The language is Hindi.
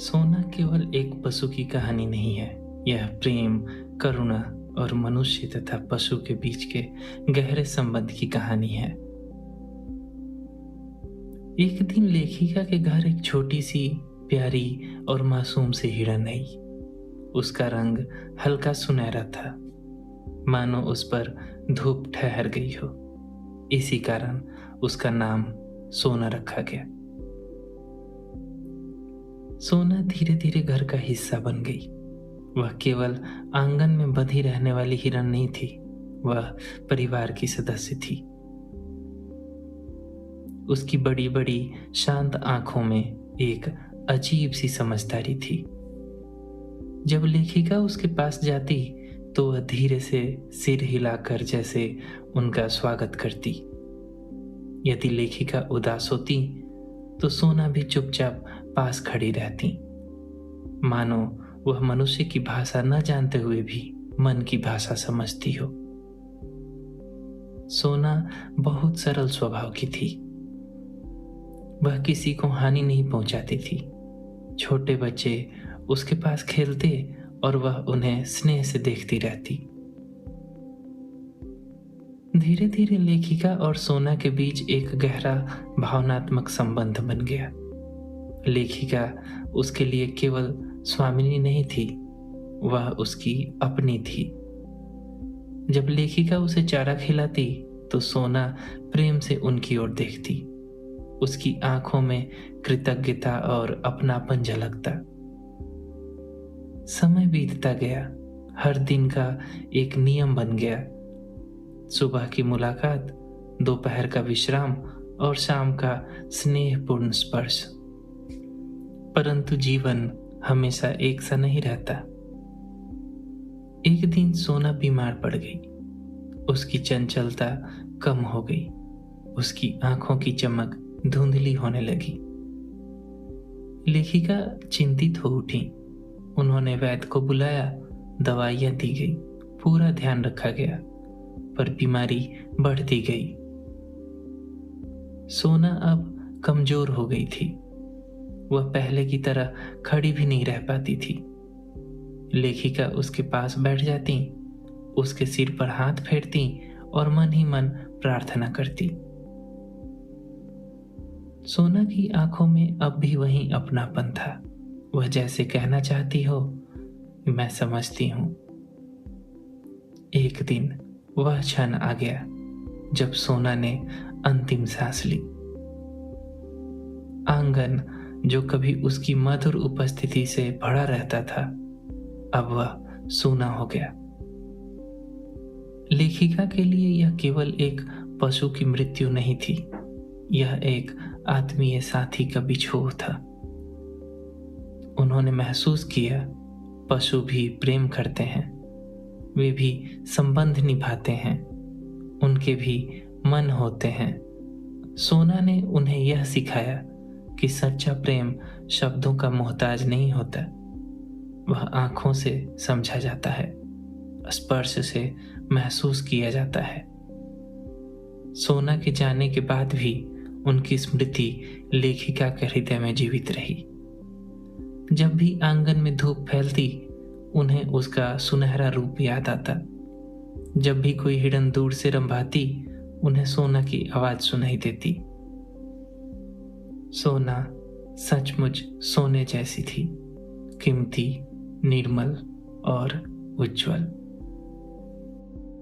सोना केवल एक पशु की कहानी नहीं है। यह प्रेम, करुणा और मनुष्य तथा पशु के बीच के गहरे संबंध की कहानी है। एक दिन लेखिका के घर एक छोटी सी प्यारी और मासूम सी हिरन आई। उसका रंग हल्का सुनहरा था, मानो उस पर धूप ठहर गई हो। इसी कारण उसका नाम सोना रखा गया। सोना धीरे धीरे घर का हिस्सा बन गई। वह केवल आंगन में बंधी रहने वाली हिरन नहीं थी, वह परिवार की सदस्य थी। उसकी बड़ी बड़ी शांत आंखों में एक अजीब सी समझदारी थी। जब लेखिका उसके पास जाती तो वह धीरे से सिर हिलाकर जैसे उनका स्वागत करती। यदि लेखिका उदास होती तो सोना भी चुपचाप पास खड़ी रहती, मानो वह मनुष्य की भाषा न जानते हुए भी मन की भाषा समझती हो। सोना बहुत सरल स्वभाव की थी। वह किसी को हानि नहीं पहुंचाती थी। छोटे बच्चे उसके पास खेलते और वह उन्हें स्नेह से देखती रहती। धीरे धीरे लेखिका और सोना के बीच एक गहरा भावनात्मक संबंध बन गया। लेखिका उसके लिए केवल स्वामिनी नहीं थी, वह उसकी अपनी थी। जब लेखिका उसे चारा खिलाती तो सोना प्रेम से उनकी ओर देखती। उसकी आंखों में कृतज्ञता और अपनापन झलकता। समय बीतता गया। हर दिन का एक नियम बन गया। सुबह की मुलाकात, दोपहर का विश्राम और शाम का स्नेहपूर्ण स्पर्श। परंतु जीवन हमेशा एक सा नहीं रहता। एक दिन सोना बीमार पड़ गई। उसकी चंचलता कम हो गई। उसकी आंखों की चमक धुंधली होने लगी। लेखिका चिंतित हो उठी। उन्होंने वैद्य को बुलाया, दवाइयां दी गई, पूरा ध्यान रखा गया, पर बीमारी बढ़ती गई। सोना अब कमजोर हो गई थी। वह पहले की तरह खड़ी भी नहीं रह पाती थी। लेखिका उसके पास बैठ जाती, उसके सिर पर हाथ फेरती और मन ही मन प्रार्थना करती। सोना की आंखों में अब भी वही अपनापन था। वह जैसे कहना चाहती हो, मैं समझती हूं। एक दिन वह क्षण आ गया जब सोना ने अंतिम सांस ली। आंगन जो कभी उसकी मधुर उपस्थिति से भरा रहता था, अब वह सूना हो गया। लेखिका के लिए यह केवल एक पशु की मृत्यु नहीं थी, यह एक आत्मीय साथी का बिछोह था। उन्होंने महसूस किया, पशु भी प्रेम करते हैं, वे भी संबंध निभाते हैं, उनके भी मन होते हैं। सोना ने उन्हें यह सिखाया कि सच्चा प्रेम शब्दों का मोहताज नहीं होता। वह आंखों से समझा जाता है, स्पर्श से महसूस किया जाता है। सोना के जाने के बाद भी उनकी स्मृति लेखिका के हृदय में जीवित रही। जब भी आंगन में धूप फैलती, उन्हें उसका सुनहरा रूप याद आता। जब भी कोई हिरन दूर से रंभाती, उन्हें सोना की आवाज सुनाई देती। सोना सचमुच सोने जैसी थी, कीमती, निर्मल और उज्जवल।